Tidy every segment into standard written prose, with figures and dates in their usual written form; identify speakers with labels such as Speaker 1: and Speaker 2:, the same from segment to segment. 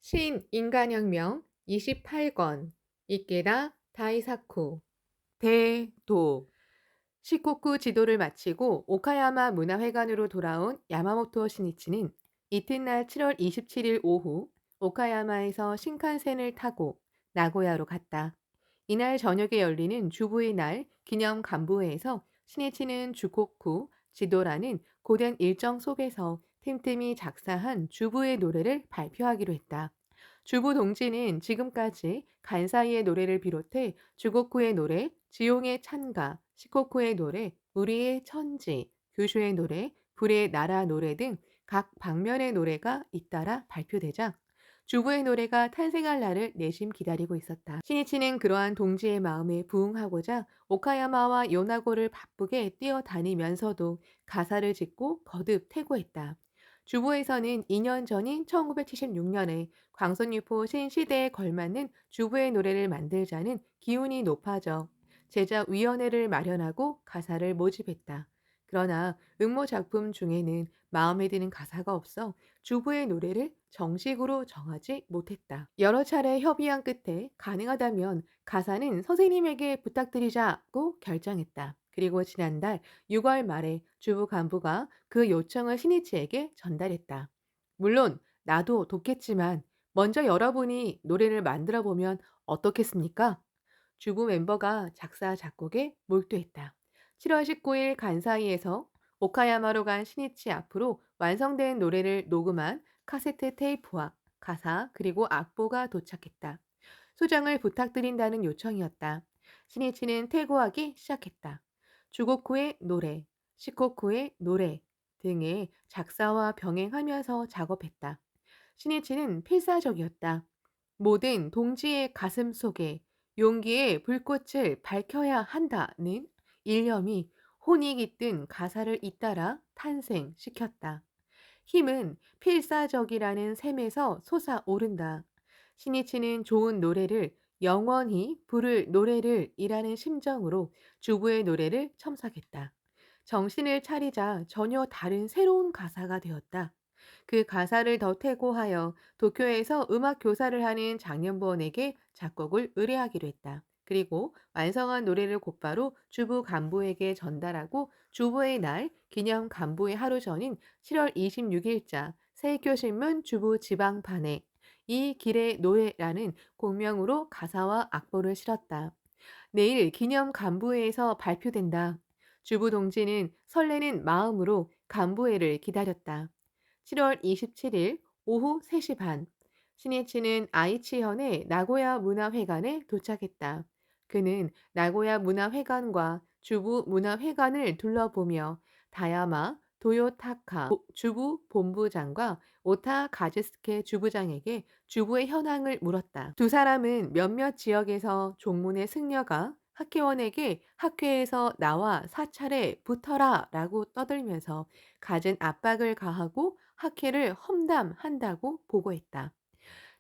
Speaker 1: 신인간혁명 28권 이케다 다이사쿠 대도 시코쿠 지도를 마치고 오카야마 문화회관으로 돌아온 야마모토 시니치는 이튿날 7월 27일 오후 오카야마에서 신칸센을 타고 나고야로 갔다. 이날 저녁에 열리는 주부의 날 기념 간부회에서 시니치는 주코쿠 지도라는 고된 일정 속에서 틈틈이 작사한 주부의 노래를 발표하기로 했다. 주부 동지는 지금까지 간사이의 노래를 비롯해 주고쿠의 노래, 지용의 찬가, 시코쿠의 노래, 우리의 천지, 규슈의 노래, 불의 나라 노래 등 각 방면의 노래가 잇따라 발표되자 주부의 노래가 탄생할 날을 내심 기다리고 있었다. 시니치는 그러한 동지의 마음에 부응하고자 오카야마와 요나고를 바쁘게 뛰어다니면서도 가사를 짓고 거듭 퇴고했다. 주부에서는 2년 전인 1976년에 광선유포 신시대에 걸맞는 주부의 노래를 만들자는 기운이 높아져 제작위원회를 마련하고 가사를 모집했다. 그러나 응모 작품 중에는 마음에 드는 가사가 없어 주부의 노래를 정식으로 정하지 못했다. 여러 차례 협의한 끝에 가능하다면 가사는 선생님에게 부탁드리자고 결정했다. 그리고 지난달 6월 말에 주부 간부가 그 요청을 신이치에게 전달했다. 물론 나도 돕겠지만 먼저 여러분이 노래를 만들어 보면 어떻겠습니까? 주부 멤버가 작사, 작곡에 몰두했다. 7월 19일 간사이에서 오카야마로 간 시니치 앞으로 완성된 노래를 녹음한 카세트 테이프와 가사 그리고 악보가 도착했다. 수정을 부탁드린다는 요청이었다. 시니치는 퇴고하기 시작했다. 주고쿠의 노래, 시코쿠의 노래 등의 작사와 병행하면서 작업했다. 시니치는 필사적이었다. 모든 동지의 가슴 속에 용기의 불꽃을 밝혀야 한다는 일념이 혼이 깃든 가사를 잇따라 탄생시켰다. 힘은 필사적이라는 셈에서 솟아오른다. 신이치는 좋은 노래를 영원히 부를 노래를 이라는 심정으로 주부의 노래를 첨삭했다. 정신을 차리자 전혀 다른 새로운 가사가 되었다. 그 가사를 더 퇴고하여 도쿄에서 음악 교사를 하는 장년부원에게 작곡을 의뢰하기로 했다. 그리고 완성한 노래를 곧바로 주부 간부에게 전달하고 주부의 날 기념 간부의 하루 전인 7월 26일자 세이쿄신문 주부 지방판에 이 길의 노래라는 공명으로 가사와 악보를 실었다. 내일 기념 간부회에서 발표된다. 주부 동지는 설레는 마음으로 간부회를 기다렸다. 7월 27일 오후 3시 반, 신이치는 아이치현의 나고야 문화회관에 도착했다. 그는 나고야 문화회관과 주부 문화회관을 둘러보며 다야마 도요타카 주부 본부장과 오타 가즈스케 주부장에게 주부의 현황을 물었다. 두 사람은 몇몇 지역에서 종문의 승려가 학회원에게 학회에서 나와 사찰에 붙어라 라고 떠들면서 갖은 압박을 가하고 학회를 험담한다고 보고했다.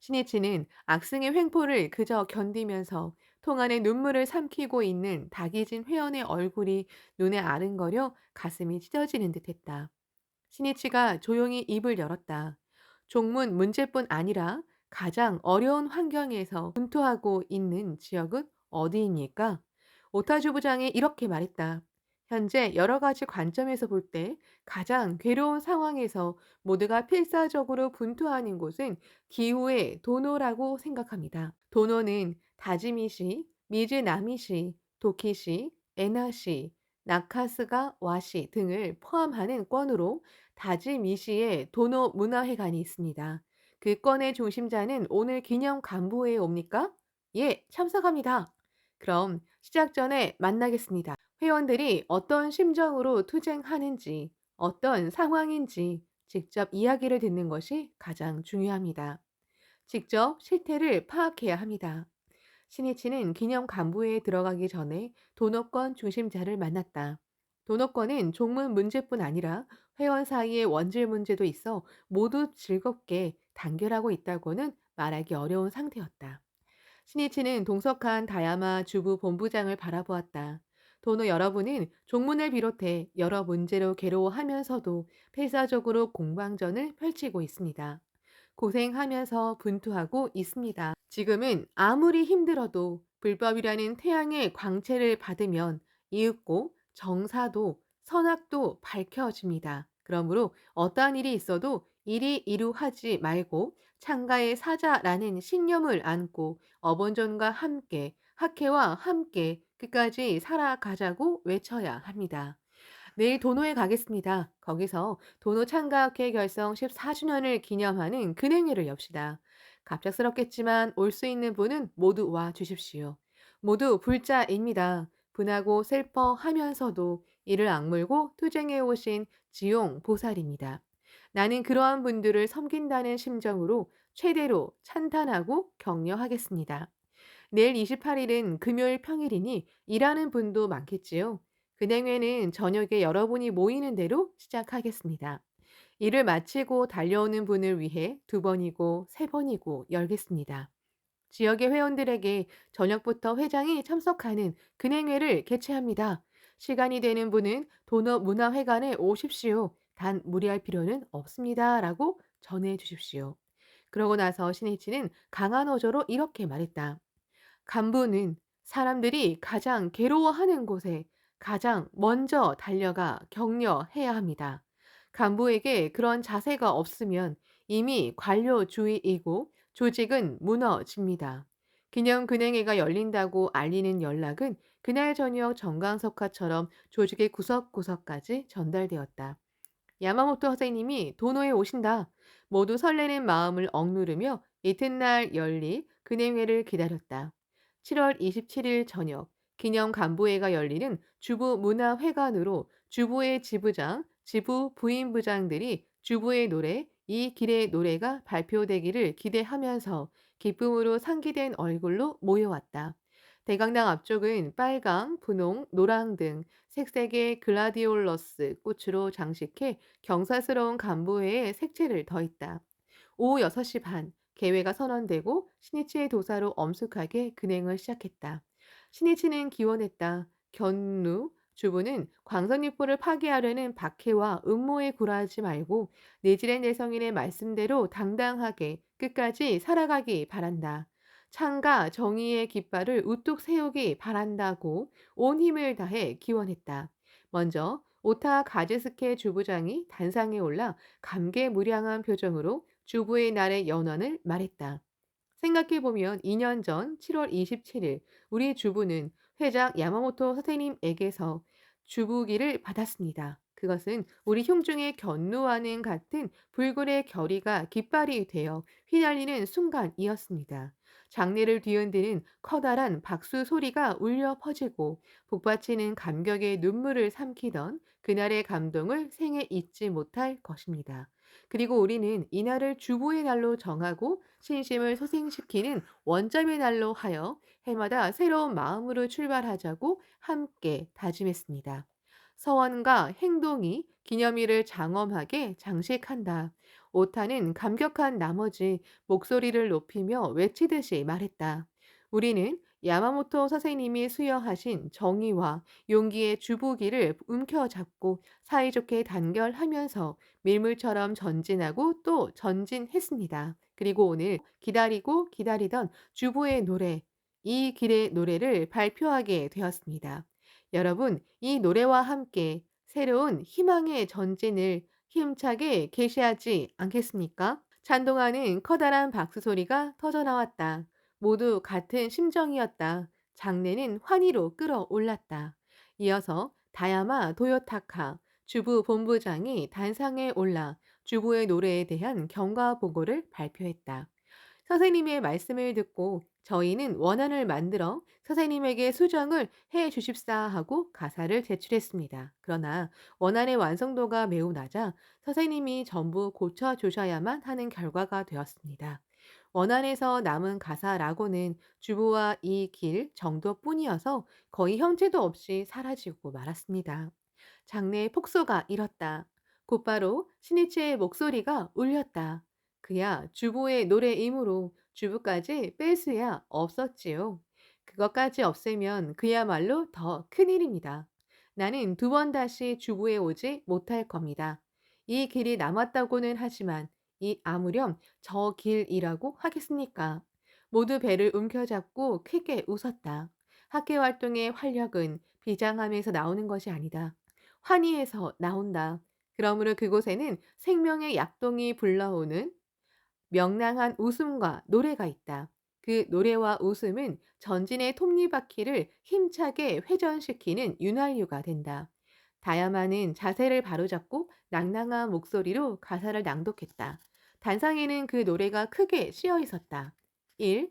Speaker 1: 신이치는 악승의 횡포를 그저 견디면서 통안에 눈물을 삼키고 있는 박이진 회원의 얼굴이 눈에 아른거려 가슴이 찢어지는 듯했다. 신이치가 조용히 입을 열었다. 종문 문제뿐 아니라 가장 어려운 환경에서 분투하고 있는 지역은 어디입니까? 오타주 부장이 이렇게 말했다. 현재 여러 가지 관점에서 볼 때 가장 괴로운 상황에서 모두가 필사적으로 분투하는 곳은 기후의 도노라고 생각합니다. 도노는 다지미시, 미즈나미시, 도키시, 에나시, 나카스가 와시 등을 포함하는 권으로 다지미시에 도노 문화회관이 있습니다. 그 건의 중심자는 오늘 기념 간부회에 옵니까? 예, 참석합니다. 그럼 시작 전에 만나겠습니다. 회원들이 어떤 심정으로 투쟁하는지, 어떤 상황인지 직접 이야기를 듣는 것이 가장 중요합니다. 직접 실태를 파악해야 합니다. 신이치는 기념 간부회에 들어가기 전에 도노권 중심자를 만났다. 도노권은 종문 문제뿐 아니라 회원 사이의 원질 문제도 있어 모두 즐겁게 단결하고 있다고는 말하기 어려운 상태였다. 신이치는 동석한 다야마 주부 본부장을 바라보았다. 도노 여러분은 종문을 비롯해 여러 문제로 괴로워하면서도 필사적으로 공방전을 펼치고 있습니다. 고생하면서 분투하고 있습니다. 지금은 아무리 힘들어도 불법이라는 태양의 광채를 받으면 이윽고 정사도 선악도 밝혀집니다. 그러므로 어떠한 일이 있어도 이리이루하지 말고 창가의 사자라는 신념을 안고 어본전과 함께 학회와 함께 끝까지 살아가자고 외쳐야 합니다. 내일 도노에 가겠습니다. 거기서 도노 창가학회 결성 14주년을 기념하는 근행회를 엽시다. 갑작스럽겠지만 올 수 있는 분은 모두 와 주십시오. 모두 불자입니다. 분하고 슬퍼하면서도 이를 악물고 투쟁해 오신 지용 보살입니다. 나는 그러한 분들을 섬긴다는 심정으로 최대로 찬탄하고 격려하겠습니다. 내일 28일은 금요일 평일이니 일하는 분도 많겠지요. 근행회는 저녁에 여러분이 모이는 대로 시작하겠습니다. 일을 마치고 달려오는 분을 위해 2번이고 3번이고 열겠습니다. 지역의 회원들에게 저녁부터 회장이 참석하는 근행회를 개최합니다. 시간이 되는 분은 도너문화회관에 오십시오. 단 무리할 필요는 없습니다. 라고 전해 주십시오. 그러고 나서 신이치는 강한 어조로 이렇게 말했다. 간부는 사람들이 가장 괴로워하는 곳에 가장 먼저 달려가 격려해야 합니다. 간부에게 그런 자세가 없으면 이미 관료주의이고 조직은 무너집니다. 기념근행회가 열린다고 알리는 연락은 그날 저녁 정강석화처럼 조직의 구석구석까지 전달되었다. 야마모토 선생님이 도노에 오신다. 모두 설레는 마음을 억누르며 이튿날 열릴 근행회를 기다렸다. 7월 27일 저녁 기념 간부회가 열리는 주부 문화회관으로 주부의 지부장, 지부 부인부장들이 주부의 노래, 이 길의 노래가 발표되기를 기대하면서 기쁨으로 상기된 얼굴로 모여왔다. 대강당 앞쪽은 빨강, 분홍, 노랑 등 색색의 글라디올러스 꽃으로 장식해 경사스러운 간부회에 색채를 더했다. 오후 6시 반, 개회가 선언되고 신이치의 도사로 엄숙하게 근행을 시작했다. 신이치는 기원했다. 견누 주부는 광선유포를 파괴하려는 박해와 음모에 굴하지 말고 내질의 내성인의 말씀대로 당당하게 끝까지 살아가기 바란다. 창과 정의의 깃발을 우뚝 세우기 바란다고 온 힘을 다해 기원했다. 먼저 오타 가즈스케 주부장이 단상에 올라 감개무량한 표정으로 주부의 날의 연원을 말했다. 생각해보면 2년 전 7월 27일 우리 주부는 회장 야마모토 선생님에게서 주부기를 받았습니다. 그것은 우리 흉중의 견누와는 같은 불굴의 결의가 깃발이 되어 휘날리는 순간이었습니다. 장례를 뒤흔드는 커다란 박수 소리가 울려 퍼지고 북받치는 감격의 눈물을 삼키던 그날의 감동을 생애 잊지 못할 것입니다. 그리고 우리는 이날을 주부의 날로 정하고 신심을 소생시키는 원점의 날로 하여 해마다 새로운 마음으로 출발하자고 함께 다짐했습니다. 서원과 행동이 기념일을 장엄하게 장식한다. 오타는 감격한 나머지 목소리를 높이며 외치듯이 말했다. 우리는 야마모토 선생님이 수여하신 정의와 용기의 주부기를 움켜잡고 사이좋게 단결하면서 밀물처럼 전진하고 또 전진했습니다. 그리고 오늘 기다리고 기다리던 주부의 노래, 이 길의 노래를 발표하게 되었습니다. 여러분, 이 노래와 함께 새로운 희망의 전진을 힘차게 개시하지 않겠습니까? 찬동하는 커다란 박수 소리가 터져나왔다. 모두 같은 심정이었다. 장내는 환희로 끌어올랐다. 이어서 다야마 도요타카 주부 본부장이 단상에 올라 주부의 노래에 대한 경과 보고를 발표했다. 선생님의 말씀을 듣고 저희는 원안을 만들어 선생님에게 수정을 해 주십사 하고 가사를 제출했습니다. 그러나 원안의 완성도가 매우 낮아 선생님이 전부 고쳐 주셔야만 하는 결과가 되었습니다. 원안에서 남은 가사라고는 주부와 이 길 정도뿐이어서 거의 형체도 없이 사라지고 말았습니다. 장래의 폭소가 일었다. 곧바로 신이치의 목소리가 울렸다. 그야 주부의 노래이므로 주부까지 뺄 수야 없었지요. 그것까지 없애면 그야말로 더 큰일입니다. 나는 2번 다시 주부에 오지 못할 겁니다. 이 길이 남았다고는 하지만 이 아무렴 저 길이라고 하겠습니까? 모두 배를 움켜잡고 크게 웃었다. 학교 활동의 활력은 비장함에서 나오는 것이 아니다. 환희에서 나온다. 그러므로 그곳에는 생명의 약동이 불러오는 명랑한 웃음과 노래가 있다. 그 노래와 웃음은 전진의 톱니바퀴를 힘차게 회전시키는 윤활유가 된다. 다야마는 자세를 바로잡고 낭낭한 목소리로 가사를 낭독했다. 단상에는 그 노래가 크게 씌어 있었다. 1.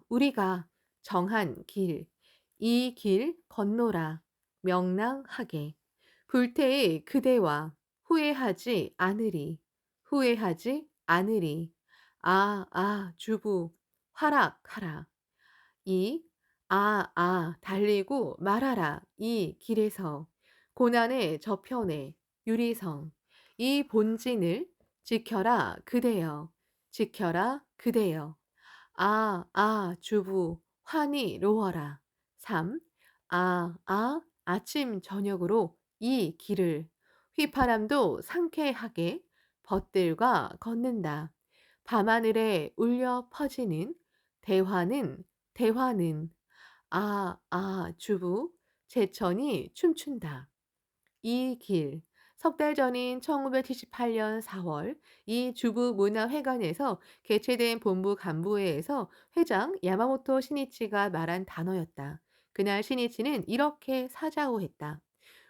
Speaker 1: 우리가 정한 길. 이 길 건너라. 명랑하게. 불태의 그대와 후회하지 않으리. 후회하지 않으리. 주부, 활락하라. 이, 달리고 말하라. 이 길에서. 고난의 저편에 유리성. 이 본진을 지켜라 그대여. 지켜라 그대여. 주부, 환히 로워라. 3. 아침 저녁으로 이 길을 휘파람도 상쾌하게 벗들과 걷는다. 밤하늘에 울려 퍼지는 대화는 주부 제천이 춤춘다. 이 길. 석 달 전인 1978년 4월 이 주부문화회관에서 개최된 본부 간부회에서 회장 야마모토 시니치가 말한 단어였다. 그날 시니치는 이렇게 사자후했다.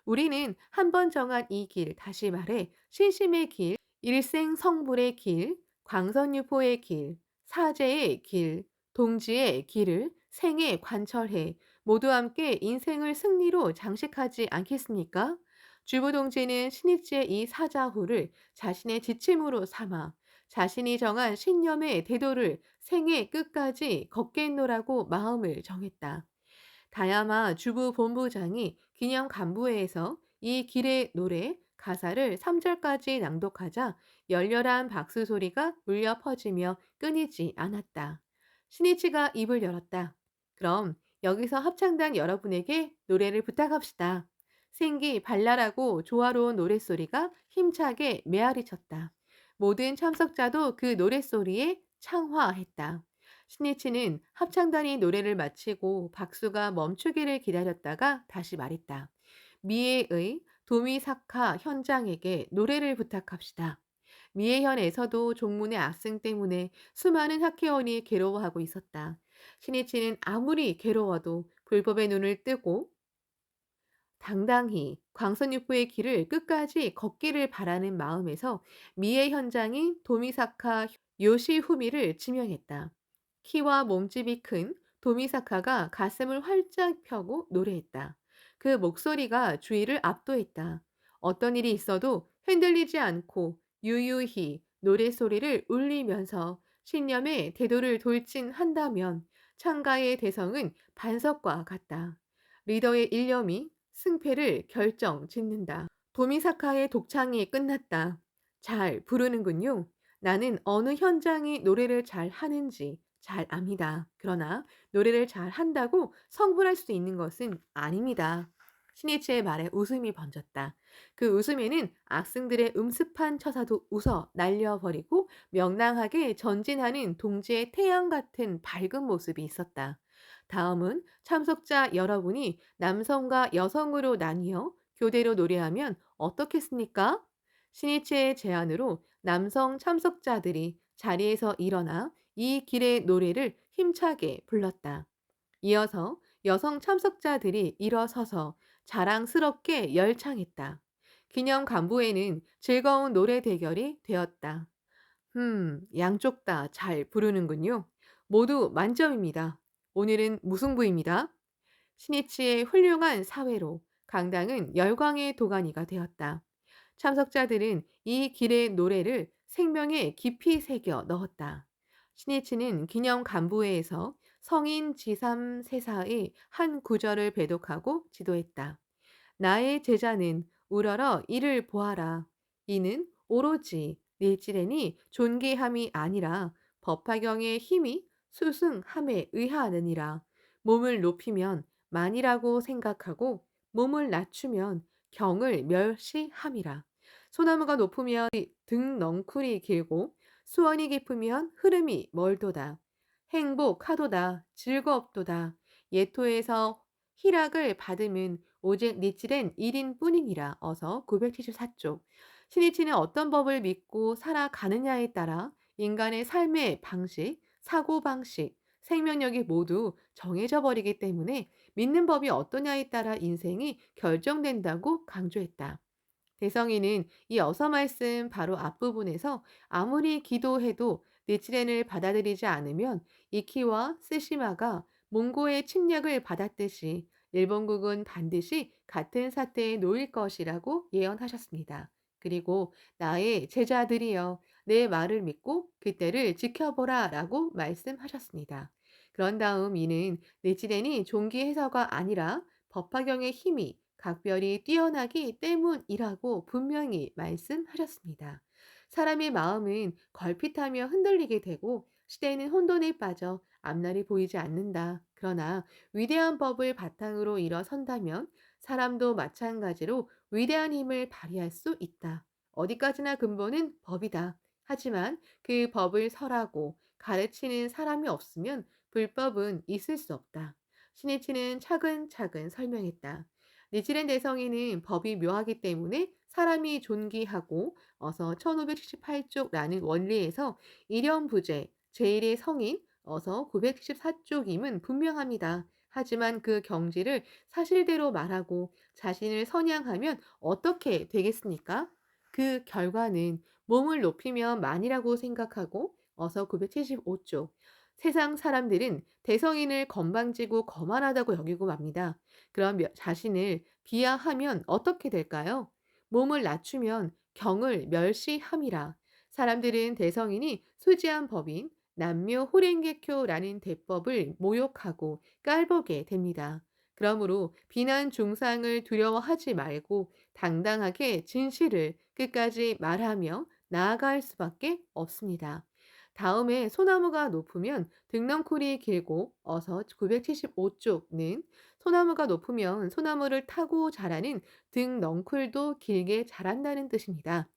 Speaker 1: 우리는 한 번 정한 이 길, 다시 말해 신심의 길, 일생 성불의 길, 광선유포의 길, 사제의 길, 동지의 길을 생에 관철해 모두 함께 인생을 승리로 장식하지 않겠습니까? 주부 동지는 신입지의 이 사자후를 자신의 지침으로 삼아 자신이 정한 신념의 대도를 생애 끝까지 걷겠노라고 마음을 정했다. 다야마 주부 본부장이 기념 간부회에서 이 길의 노래 가사를 3절까지 낭독하자 열렬한 박수 소리가 울려 퍼지며 끊이지 않았다. 신이치가 입을 열었다. 그럼 여기서 합창단 여러분에게 노래를 부탁합시다. 생기 발랄하고 조화로운 노랫소리가 힘차게 메아리쳤다. 모든 참석자도 그 노랫소리에 창화했다. 신이치는 합창단이 노래를 마치고 박수가 멈추기를 기다렸다가 다시 말했다. 미에의 도미사카 현장에게 노래를 부탁합시다. 미에현에서도 종문의 악생 때문에 수많은 학회원이 괴로워하고 있었다. 신이치는 아무리 괴로워도 불법의 눈을 뜨고 당당히 광선유포의 길을 끝까지 걷기를 바라는 마음에서 미의 현장인 도미사카 요시후미를 지명했다. 키와 몸집이 큰 도미사카가 가슴을 활짝 펴고 노래했다. 그 목소리가 주위를 압도했다. 어떤 일이 있어도 흔들리지 않고 유유히 노래소리를 울리면서 신념의 대도를 돌진한다면 창가의 대성은 반석과 같다. 리더의 일념이 승패를 결정짓는다. 도미사카의 독창이 끝났다. 잘 부르는군요. 나는 어느 현장이 노래를 잘 하는지 잘 압니다. 그러나 노래를 잘 한다고 성불할 수 있는 것은 아닙니다. 신이치의 말에 웃음이 번졌다. 그 웃음에는 악승들의 음습한 처사도 웃어 날려버리고 명랑하게 전진하는 동지의 태양 같은 밝은 모습이 있었다. 다음은 참석자 여러분이 남성과 여성으로 나뉘어 교대로 노래하면 어떻겠습니까? 신이치의 제안으로 남성 참석자들이 자리에서 일어나 이 길의 노래를 힘차게 불렀다. 이어서 여성 참석자들이 일어서서 자랑스럽게 열창했다. 기념 간부회는 즐거운 노래 대결이 되었다. 양쪽 다 잘 부르는군요. 모두 만점입니다. 오늘은 무승부입니다. 신이치의 훌륭한 사회로 강당은 열광의 도가니가 되었다. 참석자들은 이 길의 노래를 생명에 깊이 새겨 넣었다. 신이치는 기념 간부회에서 성인 지삼 세사의 한 구절을 배독하고 지도했다. 나의 제자는 우러러 이를 보아라. 이는 오로지 닐지레니 존귀함이 아니라 법화경의 힘이 수승함에 의하느니라. 몸을 높이면 만이라고 생각하고 몸을 낮추면 경을 멸시함이라. 소나무가 높으면 등 넝쿨이 길고 수원이 깊으면 흐름이 멀도다. 행복하도다. 즐겁도다. 예토에서 희락을 받음은 오직 니칠엔 1인 뿐이니라. 어서 974쪽. 신이치는 어떤 법을 믿고 살아가느냐에 따라 인간의 삶의 방식, 사고방식, 생명력이 모두 정해져 버리기 때문에 믿는 법이 어떠냐에 따라 인생이 결정된다고 강조했다. 대성이는 이 어서 말씀 바로 앞부분에서 아무리 기도해도 니치렌을 받아들이지 않으면 이키와 스시마가 몽고의 침략을 받았듯이 일본국은 반드시 같은 사태에 놓일 것이라고 예언하셨습니다. 그리고 나의 제자들이여 내 말을 믿고 그때를 지켜보라 라고 말씀하셨습니다. 그런 다음 이는 니치렌이 종기 해서가 아니라 법화경의 힘이 각별히 뛰어나기 때문이라고 분명히 말씀하셨습니다. 사람의 마음은 걸핏하며 흔들리게 되고 시대는 혼돈에 빠져 앞날이 보이지 않는다. 그러나 위대한 법을 바탕으로 일어선다면 사람도 마찬가지로 위대한 힘을 발휘할 수 있다. 어디까지나 근본은 법이다. 하지만 그 법을 설하고 가르치는 사람이 없으면 불법은 있을 수 없다. 신이치는 차근차근 설명했다. 니칠렌 대성에는 법이 묘하기 때문에 사람이 존귀하고 어서 1578쪽라는 원리에서 일연부재, 제1의 성인 어서 974쪽임은 분명합니다. 하지만 그 경지를 사실대로 말하고 자신을 선양하면 어떻게 되겠습니까? 그 결과는 몸을 높이면 만이라고 생각하고 어서 975쪽. 세상 사람들은 대성인을 건방지고 거만하다고 여기고 맙니다. 그럼 자신을 비하하면 어떻게 될까요? 몸을 낮추면 경을 멸시함이라. 사람들은 대성인이 수지한 법인 남묘 호랭개교라는 대법을 모욕하고 깔보게 됩니다. 그러므로 비난 중상을 두려워하지 말고 당당하게 진실을 끝까지 말하며 나아갈 수밖에 없습니다. 다음에 소나무가 높으면 등렁쿨이 길고 어서 975쪽는 소나무가 높으면 소나무를 타고 자라는 등넝쿨도 길게 자란다는 뜻입니다.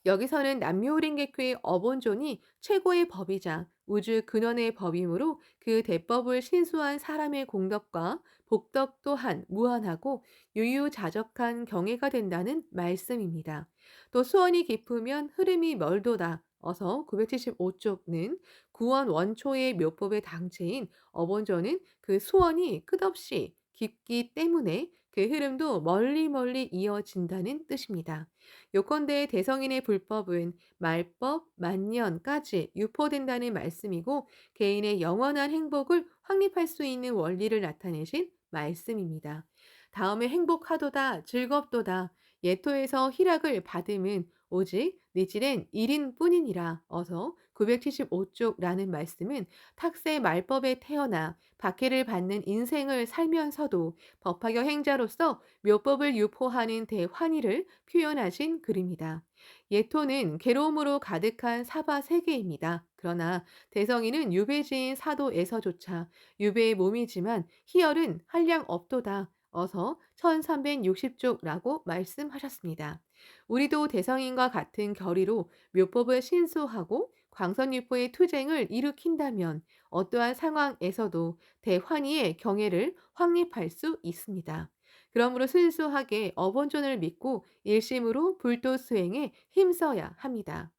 Speaker 1: 여기서는 남묘호랭개교의 어본존이 최고의 법이자 우주 근원의 법이므로 그 대법을 신수한 사람의 공덕과 복덕 또한 무한하고 유유자적한 경애가 된다는 말씀입니다. 또 수원이 깊으면 흐름이 멀도다. 어서 975쪽은 구원 원초의 묘법의 당체인 어본존은 그 수원이 끝없이 깊기 때문에 그 흐름도 멀리 멀리 이어진다는 뜻입니다. 요컨대 대성인의 불법은 말법, 만년까지 유포된다는 말씀이고 개인의 영원한 행복을 확립할 수 있는 원리를 나타내신 말씀입니다. 다음에 행복하도다, 즐겁도다, 예토에서 희락을 받음은 오직 니질엔 1인 뿐이니라. 어서 975쪽라는 말씀은 탁세 말법에 태어나 박해를 받는 인생을 살면서도 법화경 행자로서 묘법을 유포하는 대환희를 표현하신 글입니다. 예토는 괴로움으로 가득한 사바 세계입니다. 그러나 대성이는 유배지인 사도에서조차 유배의 몸이지만 희열은 한량 없도다. 어서 1360쪽라고 말씀하셨습니다. 우리도 대성인과 같은 결의로 묘법을 신수하고 광선유포의 투쟁을 일으킨다면 어떠한 상황에서도 대환희의 경애를 확립할 수 있습니다. 그러므로 순수하게 어본존을 믿고 일심으로 불도 수행에 힘써야 합니다.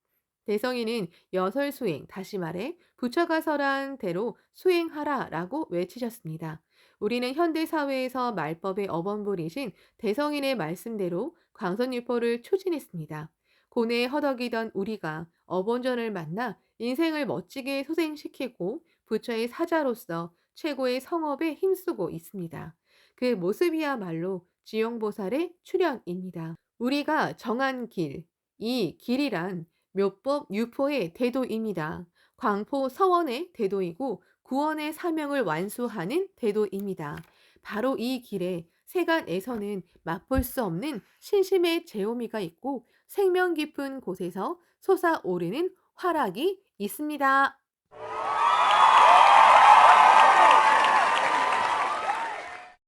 Speaker 1: 대성이는 여설 수행, 다시 말해 부처가 설한 대로 수행하라라고 외치셨습니다. 우리는 현대 사회에서 말법의 어번부리신 대성인의 말씀대로 광선유포를 추진했습니다. 고뇌에 허덕이던 우리가 어본전을 만나 인생을 멋지게 소생시키고 부처의 사자로서 최고의 성업에 힘쓰고 있습니다. 그 모습이야말로 지용보살의 출현입니다. 우리가 정한 길, 이 길이란 묘법 유포의 대도입니다. 광포 서원의 대도이고 구원의 사명을 완수하는 대도입니다. 바로 이 길에 세간에서는 맛볼 수 없는 신심의 제오미가 있고 생명 깊은 곳에서 솟아오르는 화락이 있습니다.